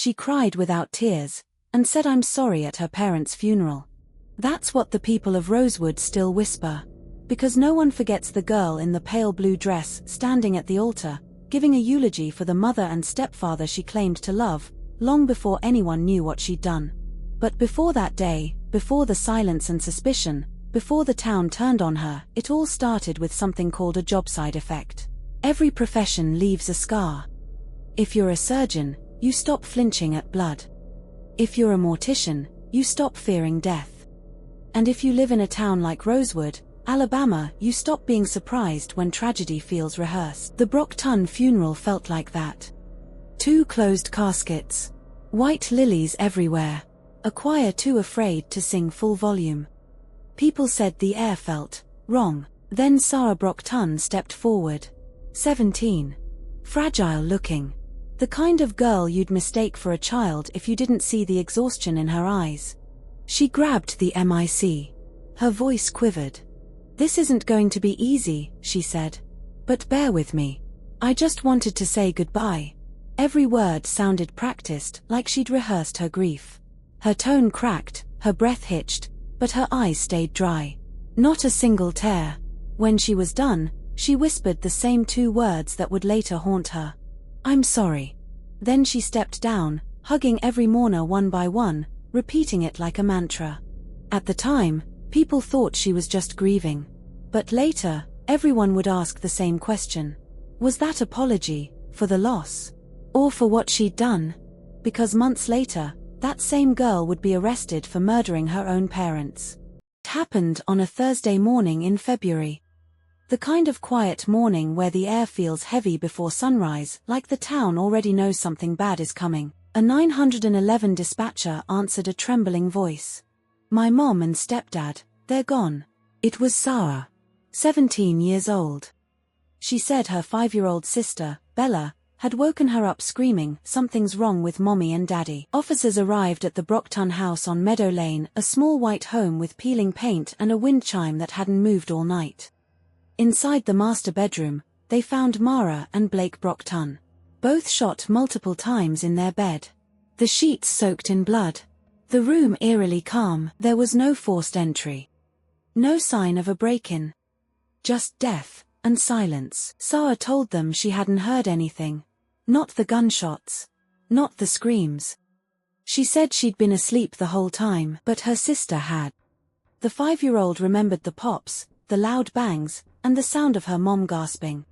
She cried without tears, and said I'm sorry at her parents' funeral. That's what the people of Rosewood still whisper. Because no one forgets the girl in the pale blue dress standing at the altar, giving a eulogy for the mother and stepfather she claimed to love, long before anyone knew what she'd done. But before that day, before the silence and suspicion, before the town turned on her, it all started with something called a job side effect. Every profession leaves a scar. If you're a surgeon, you stop flinching at blood. If you're a mortician, you stop fearing death. And if you live in a town like Rosewood, Alabama, you stop being surprised when tragedy feels rehearsed. The Brockton funeral felt like that. 2 closed caskets. White lilies everywhere. A choir too afraid to sing full volume. People said the air felt wrong. Then Sarah Brockton stepped forward. 17. Fragile looking. The kind of girl you'd mistake for a child if you didn't see the exhaustion in her eyes. She grabbed the mic. Her voice quivered. "This isn't going to be easy," she said. "But bear with me. I just wanted to say goodbye." Every word sounded practiced, like she'd rehearsed her grief. Her tone cracked, her breath hitched, but her eyes stayed dry. Not a single tear. When she was done, she whispered the same 2 words that would later haunt her. "I'm sorry." Then she stepped down, hugging every mourner one by one, repeating it like a mantra. At the time, people thought she was just grieving. But later, everyone would ask the same question. Was that apology for the loss? Or for what she'd done? Because months later, that same girl would be arrested for murdering her own parents. It happened on a Thursday morning in February. The kind of quiet morning where the air feels heavy before sunrise, like the town already knows something bad is coming. A 911 dispatcher answered a trembling voice. "My mom and stepdad, they're gone." It was Sarah, 17 years old. She said her 5-year-old sister, Bella, had woken her up screaming, "Something's wrong with mommy and daddy." Officers arrived at the Brockton house on Meadow Lane, a small white home with peeling paint and a wind chime that hadn't moved all night. Inside the master bedroom, they found Mara and Blake Brockton. Both shot multiple times in their bed. The sheets soaked in blood. The room eerily calm. There was no forced entry. No sign of a break-in. Just death and silence. Sarah told them she hadn't heard anything. Not the gunshots. Not the screams. She said she'd been asleep the whole time, but her sister had. The 5-year-old remembered the pops, the loud bangs, and the sound of her mom gasping.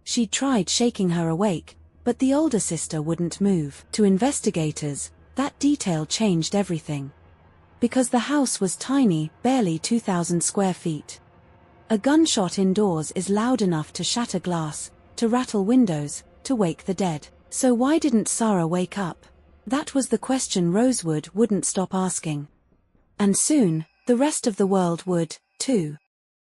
She tried shaking her awake, but the older sister wouldn't move. To investigators, that detail changed everything. Because the house was tiny, barely 2,000 square feet. A gunshot indoors is loud enough to shatter glass, to rattle windows, to wake the dead. So why didn't Sarah wake up? That was the question Rosewood wouldn't stop asking. And soon, the rest of the world would, too.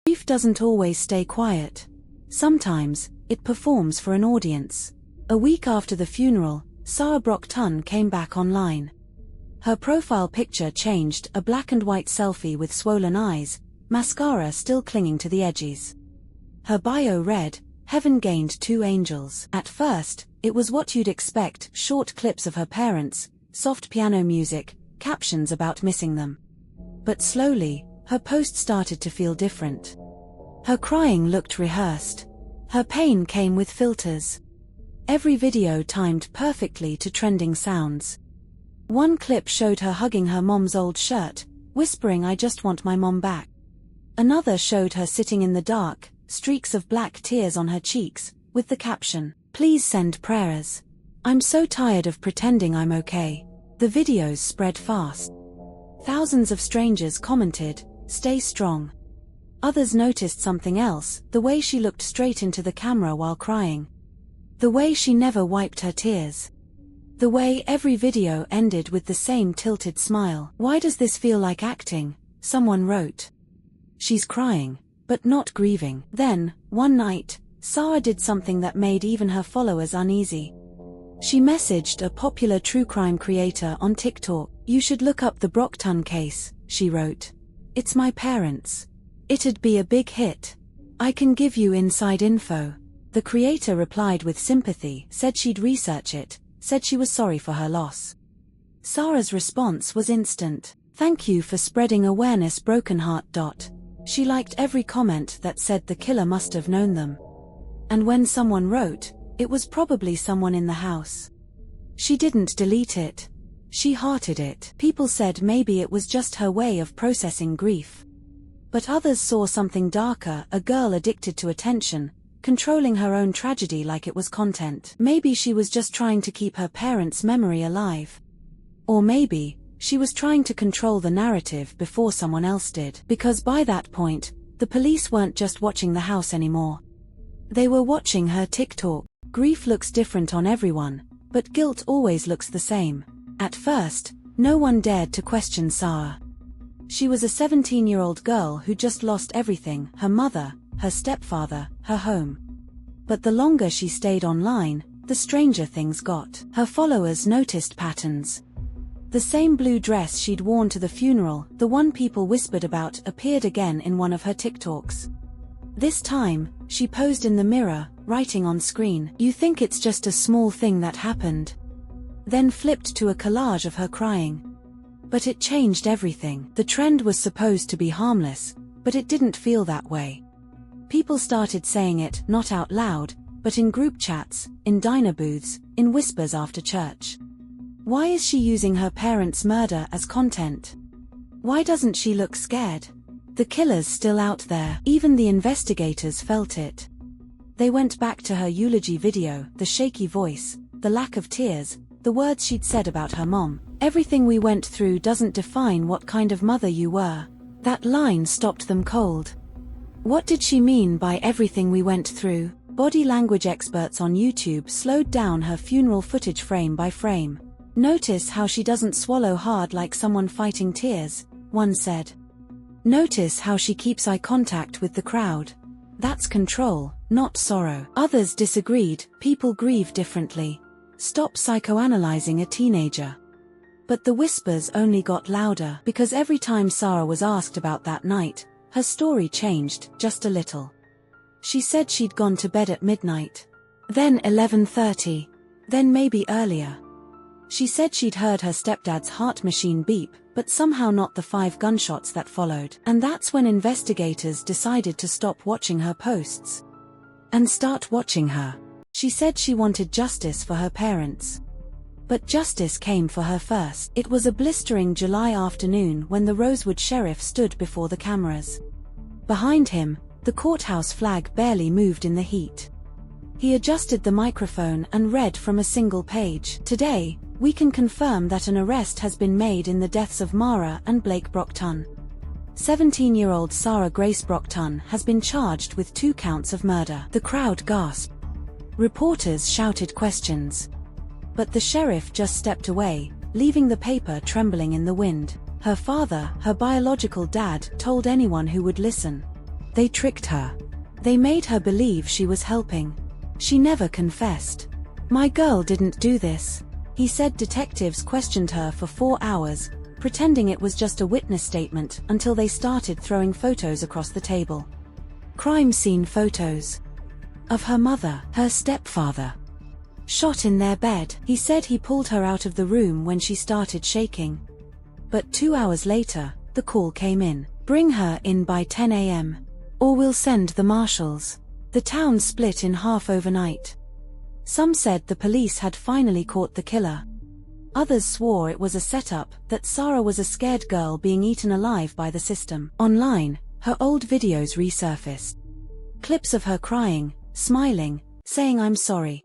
Grief doesn't always stay quiet. Sometimes, it performs for an audience. A week after the funeral, Sarah Brockton came back online. Her profile picture changed, a black and white selfie with swollen eyes, mascara still clinging to the edges. Her bio read, "Heaven gained 2 angels." At first, it was what you'd expect, short clips of her parents, soft piano music, captions about missing them. But slowly, her post started to feel different. Her crying looked rehearsed. Her pain came with filters. Every video timed perfectly to trending sounds. One clip showed her hugging her mom's old shirt, whispering, "I just want my mom back." Another showed her sitting in the dark, streaks of black tears on her cheeks, with the caption, "Please send prayers. I'm so tired of pretending I'm okay." The videos spread fast. Thousands of strangers commented, "Stay strong." Others noticed something else, the way she looked straight into the camera while crying. The way she never wiped her tears. The way every video ended with the same tilted smile. "Why does this feel like acting?" someone wrote. She's crying, but not grieving. Then, one night, Sarah did something that made even her followers uneasy. She messaged a popular true crime creator on TikTok. "You should look up the Brockton case," she wrote. "It's my parents. It'd be a big hit. I can give you inside info." The creator replied with sympathy, said she'd research it, said she was sorry for her loss. Sarah's response was instant. "Thank you for spreading awareness, broken heart." She liked every comment that said the killer must have known them. And when someone wrote, it was probably someone in the house. She didn't delete it. She hearted it. People said maybe it was just her way of processing grief. But others saw something darker, a girl addicted to attention, controlling her own tragedy like it was content. Maybe she was just trying to keep her parents' memory alive. Or maybe she was trying to control the narrative before someone else did. Because by that point, the police weren't just watching the house anymore. They were watching her TikTok. Grief looks different on everyone, but guilt always looks the same. At first, no one dared to question Sarah. She was a 17-year-old girl who just lost everything: her mother, her stepfather, her home. But the longer she stayed online, the stranger things got. Her followers noticed patterns. The same blue dress she'd worn to the funeral, the one people whispered about, appeared again in one of her TikToks. This time, she posed in the mirror, writing on screen, "You think it's just a small thing that happened?" Then flipped to a collage of her crying. But it changed everything. The trend was supposed to be harmless, but it didn't feel that way. People started saying it, not out loud, but in group chats, in diner booths, in whispers after church. Why is she using her parents' murder as content? Why doesn't she look scared? The killer's still out there. Even the investigators felt it. They went back to her eulogy video, the shaky voice, the lack of tears, the words she'd said about her mom. "Everything we went through doesn't define what kind of mother you were." That line stopped them cold. What did she mean by everything we went through? Body language experts on YouTube slowed down her funeral footage frame by frame. "Notice how she doesn't swallow hard like someone fighting tears," one said. "Notice how she keeps eye contact with the crowd. That's control, not sorrow." Others disagreed. People grieve differently. Stop psychoanalyzing a teenager. But the whispers only got louder, because every time Sarah was asked about that night, her story changed, just a little. She said she'd gone to bed at midnight. Then 11:30. Then maybe earlier. She said she'd heard her stepdad's heart machine beep, but somehow not the 5 gunshots that followed. And that's when investigators decided to stop watching her posts and start watching her. She said she wanted justice for her parents. But justice came for her first. It was a blistering July afternoon when the Rosewood sheriff stood before the cameras. Behind him, the courthouse flag barely moved in the heat. He adjusted the microphone and read from a single page. "Today, we can confirm that an arrest has been made in the deaths of Mara and Blake Brockton. 17-year-old Sarah Grace Brockton has been charged with 2 counts of murder." The crowd gasped. Reporters shouted questions. But the sheriff just stepped away, leaving the paper trembling in the wind. Her father, her biological dad, told anyone who would listen. They tricked her. They made her believe she was helping. She never confessed. "My girl didn't do this," he said. Detectives questioned her for 4 hours, pretending it was just a witness statement, until they started throwing photos across the table. Crime scene photos. Of her mother, her stepfather, shot in their bed. He said he pulled her out of the room when she started shaking. But 2 hours later, the call came in. "Bring her in by 10 a.m. or we'll send the marshals." The town split in half overnight. Some said the police had finally caught the killer. Others swore it was a setup, that Sarah was a scared girl being eaten alive by the system. Online, her old videos resurfaced. Clips of her crying, smiling, saying "I'm sorry."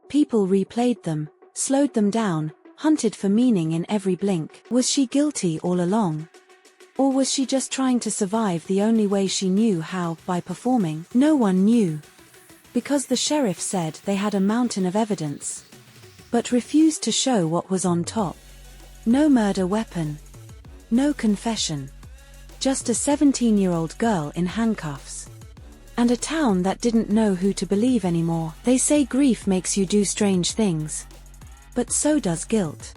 People replayed them, slowed them down, hunted for meaning in every blink. Was she guilty all along? Or was she just trying to survive the only way she knew how, by performing? No one knew. Because the sheriff said they had a mountain of evidence, but refused to show what was on top. No murder weapon. No confession. Just a 17-year-old girl in handcuffs. And a town that didn't know who to believe anymore. They say grief makes you do strange things. But so does guilt.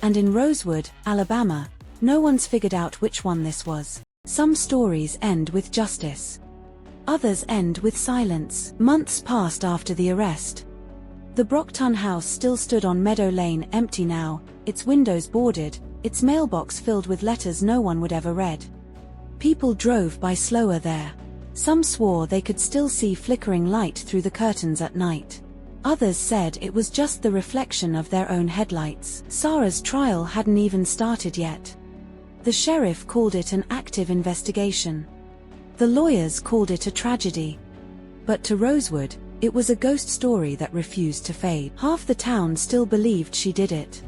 And in Rosewood, Alabama, no one's figured out which one this was. Some stories end with justice. Others end with silence. Months passed after the arrest. The Brockton house still stood on Meadow Lane, empty now, its windows boarded, its mailbox filled with letters no one would ever read. People drove by slower there. Some swore they could still see flickering light through the curtains at night. Others said it was just the reflection of their own headlights. Sarah's trial hadn't even started yet. The sheriff called it an active investigation. The lawyers called it a tragedy. But to Rosewood, it was a ghost story that refused to fade. Half the town still believed she did it.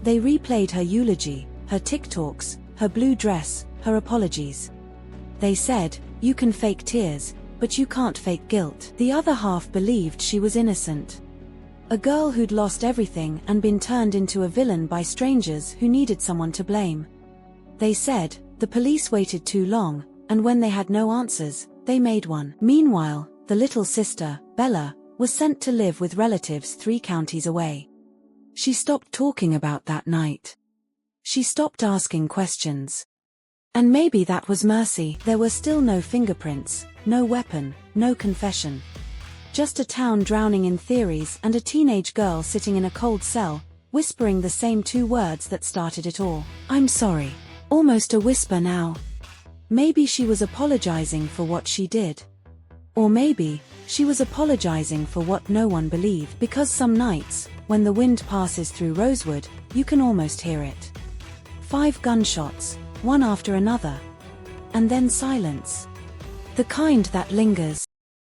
They replayed her eulogy, her TikToks, her blue dress, her apologies. They said, "You can fake tears, but you can't fake guilt." The other half believed she was innocent. A girl who'd lost everything and been turned into a villain by strangers who needed someone to blame. They said, the police waited too long, and when they had no answers, they made one. Meanwhile, the little sister, Bella, was sent to live with relatives 3 counties away. She stopped talking about that night. She stopped asking questions. And maybe that was mercy. There were still no fingerprints, no weapon, no confession. Just a town drowning in theories and a teenage girl sitting in a cold cell, whispering the same 2 words that started it all. "I'm sorry." Almost a whisper now. Maybe she was apologizing for what she did. Or maybe, she was apologizing for what no one believed. Because some nights, when the wind passes through Rosewood, you can almost hear it. 5 gunshots, one after another. And then silence. The kind that lingers.